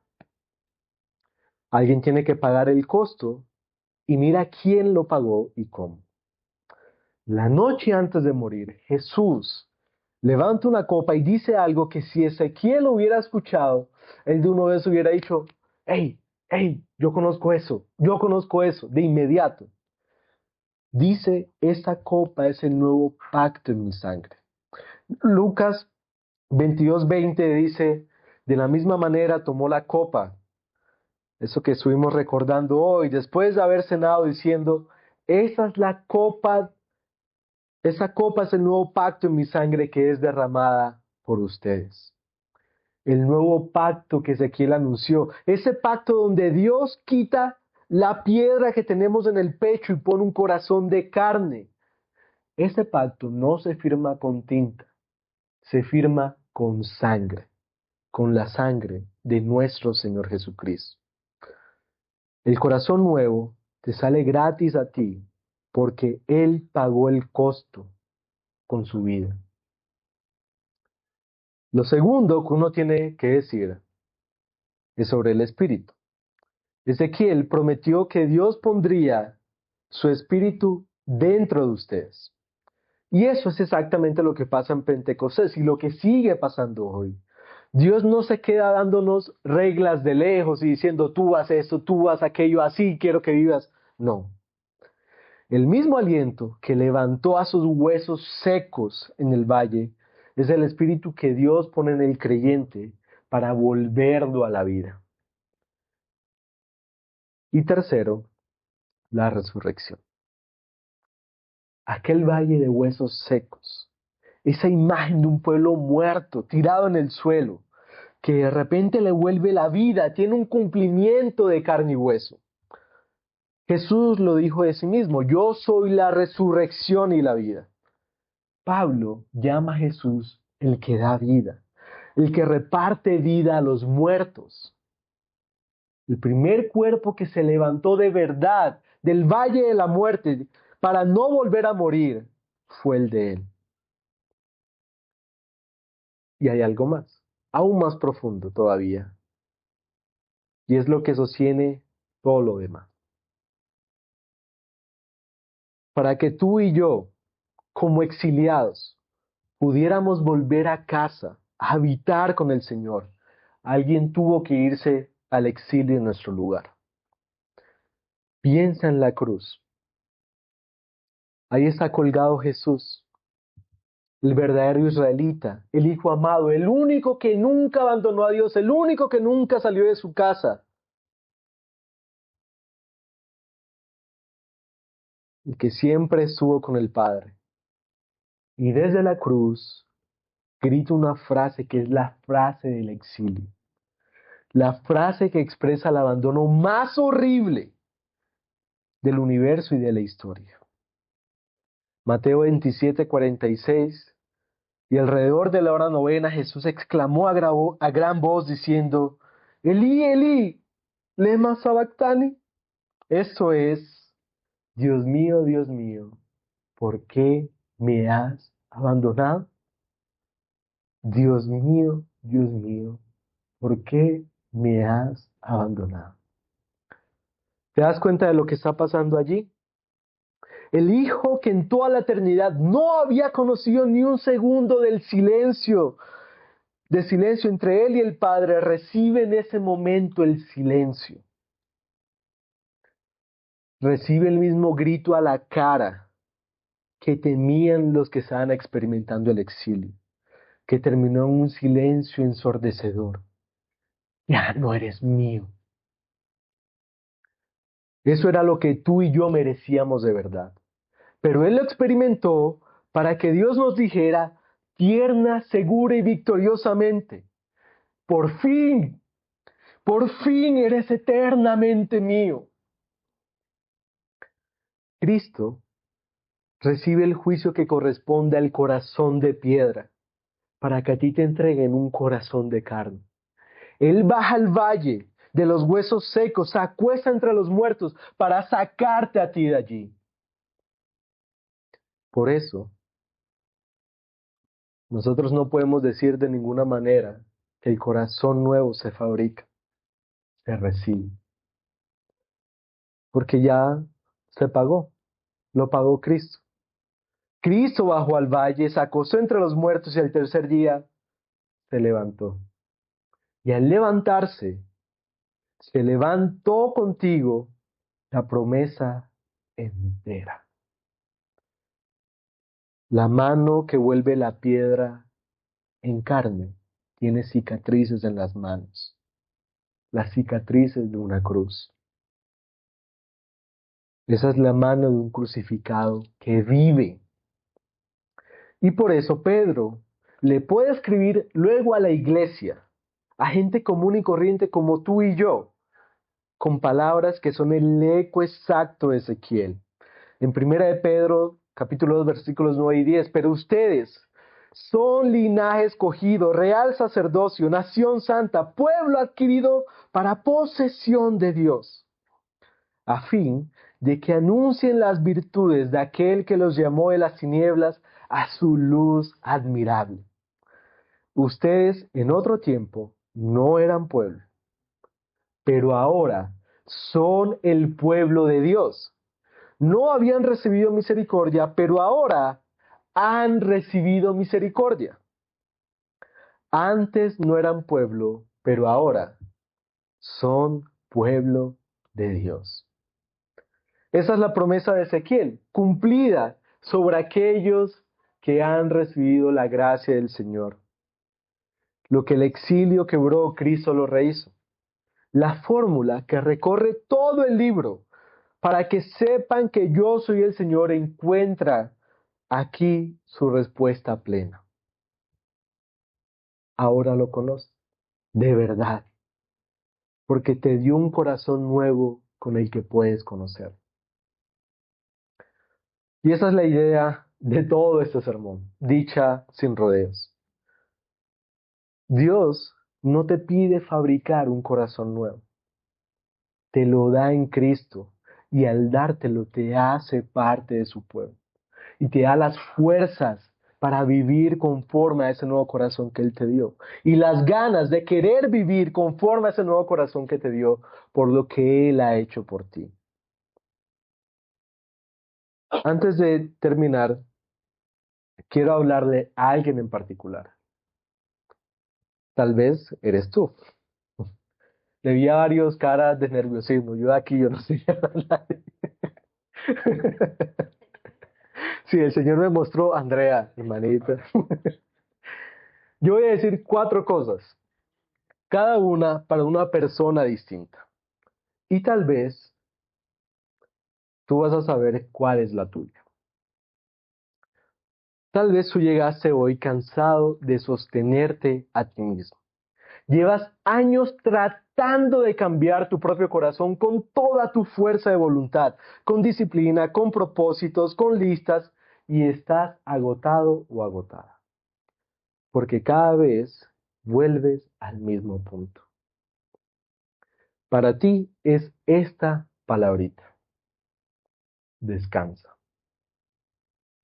Alguien tiene que pagar el costo y mira quién lo pagó y cómo. La noche antes de morir, Jesús levanta una copa y dice algo que si Ezequiel lo hubiera escuchado, él de una vez hubiera dicho, hey, hey, yo conozco eso, de inmediato. Dice, esta copa es el nuevo pacto en mi sangre. Lucas 22:20 dice, de la misma manera tomó la copa, eso que estuvimos recordando hoy, después de haber cenado diciendo, esa es la copa, esa copa es el nuevo pacto en mi sangre que es derramada por ustedes. El nuevo pacto que Ezequiel anunció, ese pacto donde Dios quita la piedra que tenemos en el pecho y pone un corazón de carne. Ese pacto no se firma con tinta, se firma con sangre, con la sangre de nuestro Señor Jesucristo. El corazón nuevo te sale gratis a ti porque Él pagó el costo con su vida. Lo segundo que uno tiene que decir es sobre el Espíritu. Ezequiel prometió que Dios pondría su Espíritu dentro de ustedes. Y eso es exactamente lo que pasa en Pentecostés y lo que sigue pasando hoy. Dios no se queda dándonos reglas de lejos y diciendo tú haz esto, tú haz aquello, así quiero que vivas. No. El mismo aliento que levantó a sus huesos secos en el valle es el espíritu que Dios pone en el creyente para volverlo a la vida. Y tercero, la resurrección. Aquel valle de huesos secos, esa imagen de un pueblo muerto, tirado en el suelo, que de repente le vuelve la vida, tiene un cumplimiento de carne y hueso. Jesús lo dijo de sí mismo, yo soy la resurrección y la vida. Pablo llama a Jesús el que da vida, el que reparte vida a los muertos. El primer cuerpo que se levantó de verdad del valle de la muerte para no volver a morir fue el de él. Y hay algo más, aún más profundo todavía, y es lo que sostiene todo lo demás. Para que tú y yo, como exiliados, pudiéramos volver a casa, a habitar con el Señor, alguien tuvo que irse al exilio en nuestro lugar. Piensa en la cruz. Ahí está colgado Jesús, el verdadero israelita, el hijo amado, el único que nunca abandonó a Dios, el único que nunca salió de su casa, el que siempre estuvo con el Padre. Y desde la cruz grita una frase que es la frase del exilio, la frase que expresa el abandono más horrible del universo y de la historia. Mateo 27:46, y alrededor de la hora novena Jesús exclamó a gran voz diciendo, Elí, Elí, lema sabactani. Esto es, Dios mío, ¿por qué me has abandonado? Dios mío, ¿por qué me has abandonado? ¿Te das cuenta de lo que está pasando allí? El Hijo que en toda la eternidad no había conocido ni un segundo de silencio entre Él y el Padre, recibe en ese momento el silencio. Recibe el mismo grito a la cara que temían los que estaban experimentando el exilio, que terminó en un silencio ensordecedor. Ya no eres mío. Eso era lo que tú y yo merecíamos de verdad. Pero Él lo experimentó para que Dios nos dijera tierna, segura y victoriosamente, por fin eres eternamente mío. Cristo recibe el juicio que corresponde al corazón de piedra, para que a ti te entreguen un corazón de carne. Él baja al valle de los huesos secos, se acuesta entre los muertos para sacarte a ti de allí. Por eso, nosotros no podemos decir de ninguna manera que el corazón nuevo se fabrica, se recibe, porque ya se pagó, lo pagó Cristo. Cristo bajó al valle, se acostó entre los muertos y al tercer día se levantó. Y al levantarse, se levantó contigo la promesa entera. La mano que vuelve la piedra en carne tiene cicatrices en las manos, las cicatrices de una cruz. Esa es la mano de un crucificado que vive. Y por eso Pedro le puede escribir luego a la iglesia, a gente común y corriente como tú y yo, con palabras que son el eco exacto de Ezequiel. En 1 de Pedro, capítulo 2, versículos 9 y 10, pero ustedes son linaje escogido, real sacerdocio, nación santa, pueblo adquirido para posesión de Dios. a fin de que anuncien las virtudes de aquel que los llamó de las tinieblas a su luz admirable. Ustedes en otro tiempo no eran pueblo, pero ahora son el pueblo de Dios. No habían recibido misericordia, pero ahora han recibido misericordia. Antes no eran pueblo, pero ahora son pueblo de Dios. Esa es la promesa de Ezequiel, cumplida sobre aquellos que han recibido la gracia del Señor. Lo que el exilio quebró, Cristo lo rehizo. La fórmula que recorre todo el libro para que sepan que yo soy el Señor encuentra aquí su respuesta plena. Ahora lo conoces, de verdad, porque te dio un corazón nuevo con el que puedes conocer. Y esa es la idea de todo este sermón, dicha sin rodeos. Dios no te pide fabricar un corazón nuevo, te lo da en Cristo y al dártelo te hace parte de su pueblo y te da las fuerzas para vivir conforme a ese nuevo corazón que Él te dio y las ganas de querer vivir conforme a ese nuevo corazón que te dio por lo que Él ha hecho por ti. Antes de terminar, quiero hablarle a alguien en particular. Tal vez eres tú. Le vi a varios caras de nerviosismo. Yo de aquí, yo no sé hablar. Sí, el Señor me mostró, Andrea, hermanita. Yo voy a decir 4 cosas, cada una para una persona distinta. Y tal vez tú vas a saber cuál es la tuya. Tal vez tú llegaste hoy cansado de sostenerte a ti mismo. Llevas años tratando de cambiar tu propio corazón con toda tu fuerza de voluntad, con disciplina, con propósitos, con listas, y estás agotado o agotada. Porque cada vez vuelves al mismo punto. Para ti es esta palabrita. Descansa.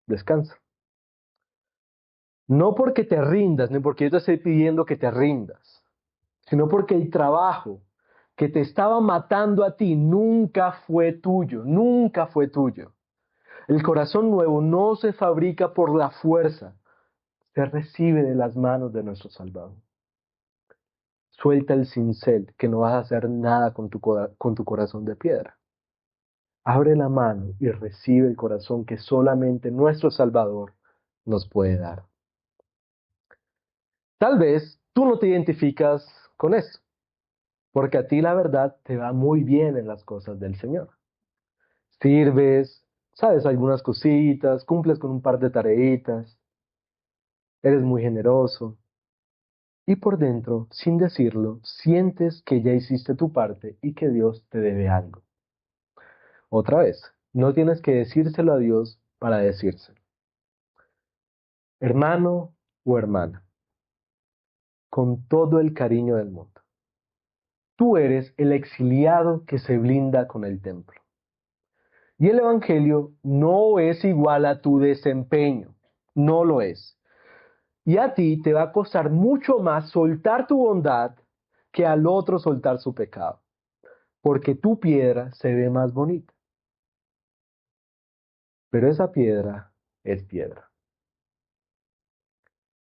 Descansa. No porque te rindas, ni porque yo te estoy pidiendo que te rindas, sino porque el trabajo que te estaba matando a ti nunca fue tuyo, nunca fue tuyo. El corazón nuevo no se fabrica por la fuerza, se recibe de las manos de nuestro Salvador. Suelta el cincel, que no vas a hacer nada con tu corazón de piedra. Abre la mano y recibe el corazón que solamente nuestro Salvador nos puede dar. Tal vez tú no te identificas con eso, porque a ti la verdad te va muy bien en las cosas del Señor. Sirves, sabes algunas cositas, cumples con un par de tareitas, eres muy generoso y por dentro, sin decirlo, sientes que ya hiciste tu parte y que Dios te debe algo. Otra vez, no tienes que decírselo a Dios para decírselo. Hermano o hermana, con todo el cariño del mundo, tú eres el exiliado que se blinda con el templo. Y el Evangelio no es igual a tu desempeño, no lo es. Y a ti te va a costar mucho más soltar tu bondad que al otro soltar su pecado, porque tu piedra se ve más bonita. Pero esa piedra es piedra.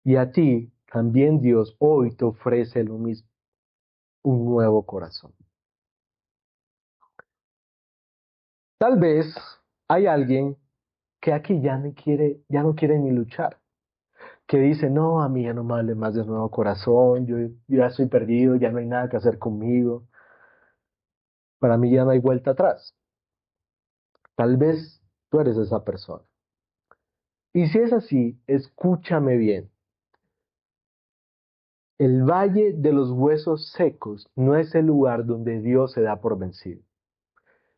Y a ti también Dios hoy te ofrece lo mismo, un nuevo corazón. Tal vez hay alguien que aquí ya no quiere ni luchar, que dice, no, a mí ya no me hable más de nuevo corazón, yo ya estoy perdido, ya no hay nada que hacer conmigo, para mí ya no hay vuelta atrás. Tal vez tú eres esa persona. Y si es así, escúchame bien. El valle de los huesos secos no es el lugar donde Dios se da por vencido.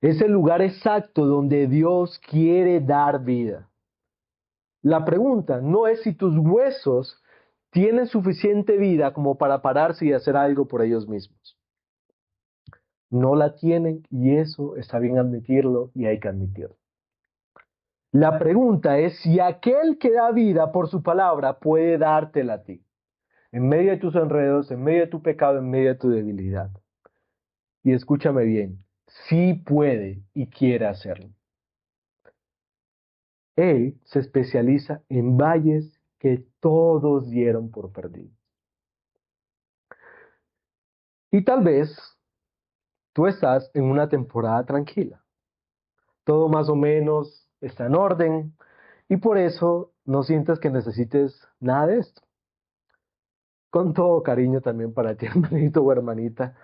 Es el lugar exacto donde Dios quiere dar vida. La pregunta no es si tus huesos tienen suficiente vida como para pararse y hacer algo por ellos mismos. no la tienen y eso está bien admitirlo y hay que admitirlo. La pregunta es si aquel que da vida por su palabra puede dártela a ti, en medio de tus enredos, en medio de tu pecado, en medio de tu debilidad. Y escúchame bien, sí puede y quiere hacerlo. Él se especializa en valles que todos dieron por perdidos. Y tal vez tú estás en una temporada tranquila. Todo más o menos está en orden y por eso no sientes que necesites nada de esto. Con todo cariño también para ti, hermanito o hermanita,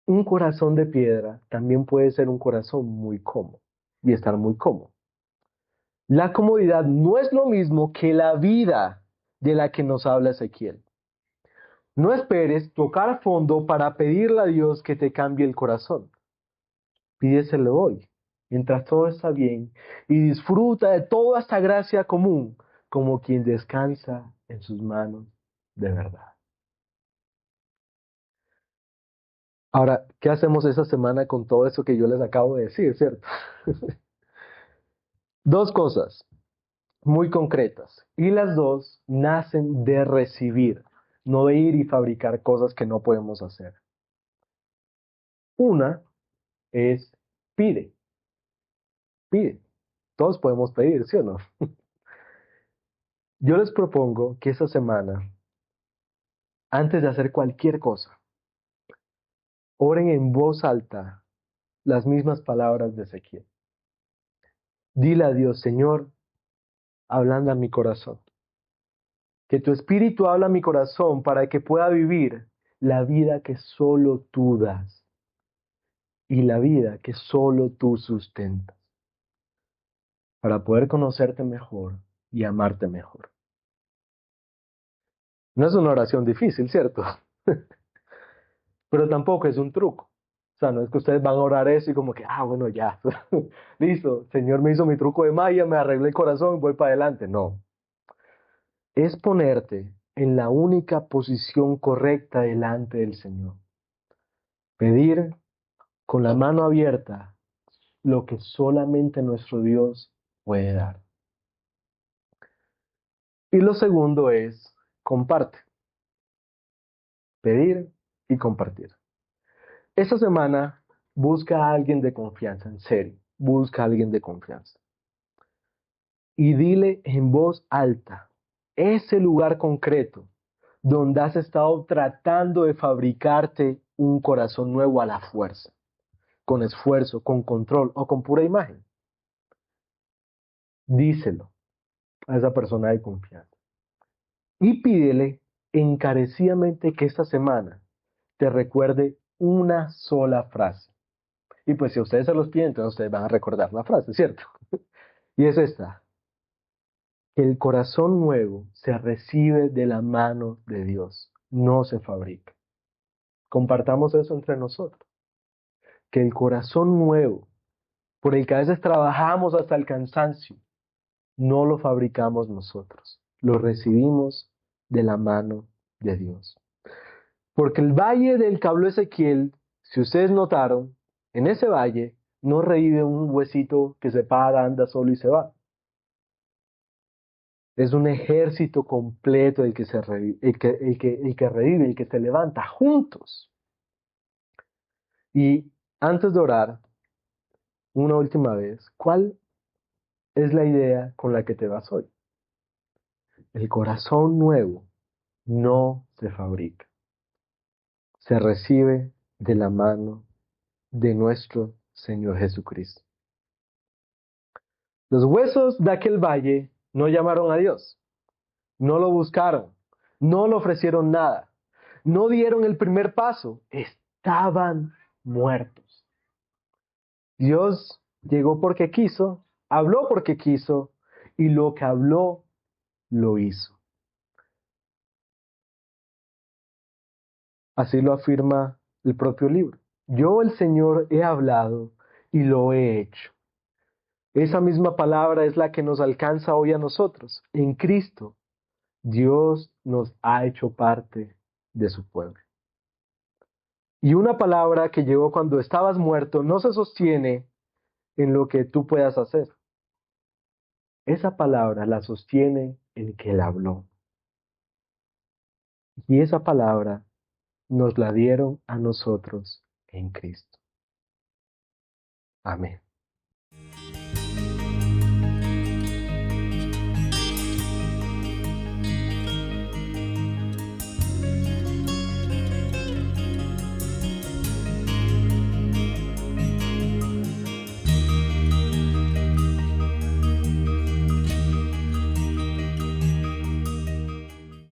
un corazón de piedra también puede ser un corazón muy cómodo y estar muy cómodo. La comodidad no es lo mismo que la vida de la que nos habla Ezequiel. No esperes tocar fondo para pedirle a Dios que te cambie el corazón. Pídeselo hoy, mientras todo está bien, y disfruta de toda esta gracia común como quien descansa en sus manos de verdad. Ahora, ¿qué hacemos esta semana con todo eso que yo les acabo de decir, cierto? Dos cosas muy concretas, y las dos nacen de recibir, no de ir y fabricar cosas que no podemos hacer. Una es pide, pide. Todos podemos pedir, ¿sí o no? Yo les propongo que esta semana, antes de hacer cualquier cosa, oren en voz alta las mismas palabras de Ezequiel. Dile a Dios, Señor, ablanda mi corazón. Que tu espíritu habla a mi corazón para que pueda vivir la vida que solo tú das y la vida que solo tú sustentas, para poder conocerte mejor y amarte mejor. No es una oración difícil, ¿cierto? Pero tampoco es un truco. O sea, no es que ustedes van a orar eso y como que, bueno, ya, listo, Señor me hizo mi truco de magia, me arreglé el corazón, voy para adelante. No, es ponerte en la única posición correcta delante del Señor. Pedir con la mano abierta lo que solamente nuestro Dios puede dar. Y lo segundo es comparte. Pedir y compartir. Esta semana busca a alguien de confianza, en serio, busca a alguien de confianza. Y dile en voz alta ese lugar concreto donde has estado tratando de fabricarte un corazón nuevo a la fuerza, con esfuerzo, con control o con pura imagen. Díselo a esa persona de confianza. Y pídele encarecidamente que esta semana te recuerde una sola frase. Y pues si ustedes se los piden, entonces ustedes van a recordar la frase, ¿cierto? Y es esta: el corazón nuevo se recibe de la mano de Dios, no se fabrica. Compartamos eso entre nosotros. Que el corazón nuevo, por el que a veces trabajamos hasta el cansancio, no lo fabricamos nosotros, lo recibimos de la mano de Dios. Porque el valle del que habló Ezequiel, si ustedes notaron, en ese valle no revive un huesito que se para, anda solo y se va. Es un ejército completo el que revive, el que se levanta juntos. Y antes de orar, una última vez, ¿cuál es la idea con la que te vas hoy? El corazón nuevo no se fabrica, se recibe de la mano de nuestro Señor Jesucristo. Los huesos de aquel valle no llamaron a Dios, no lo buscaron, no le ofrecieron nada, no dieron el primer paso, estaban muertos. Dios llegó porque quiso, habló porque quiso, y lo que habló, lo hizo. Así lo afirma el propio libro. Yo, el Señor, he hablado y lo he hecho. Esa misma palabra es la que nos alcanza hoy a nosotros. En Cristo, Dios nos ha hecho parte de su pueblo. Y una palabra que llegó cuando estabas muerto no se sostiene en lo que tú puedas hacer. Esa palabra la sostiene el que la habló. Y esa palabra nos la dieron a nosotros en Cristo. Amén.